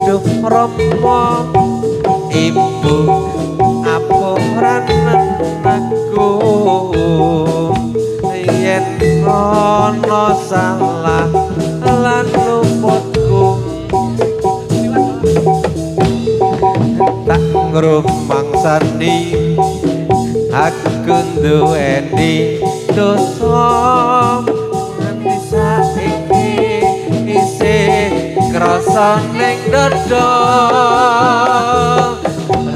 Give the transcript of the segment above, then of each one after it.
duh Rama ibu apuran aku yen ana salah lan luputku tak ngrumangsani aku duweni dosa nganti saiki isih krasa ning dada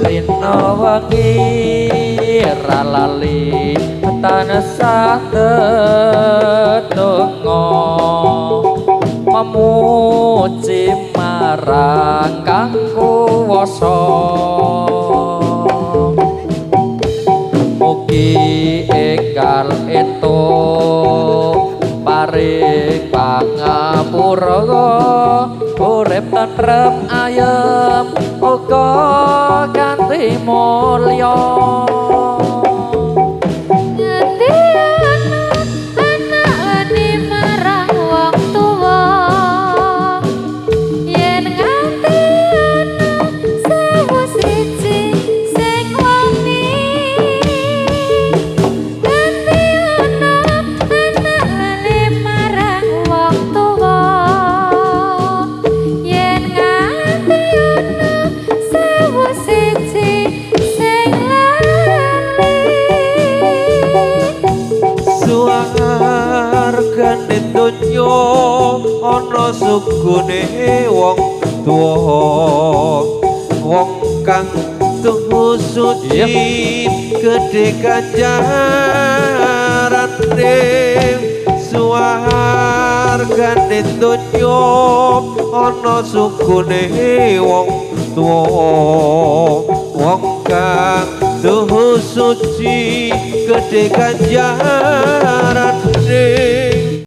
rina wengi ra lali tansah tetungga memuji marang Kang Kuwasa mugi enggal entuk paring pangapura urip tentrem ayem uga kanthi mulya donya ana sugune wong tuwa wong kang tuhu suci gedhe ganjarane suwargane donya ana sugune wong tuwa wong kang tuhu suci gedhe ganjarane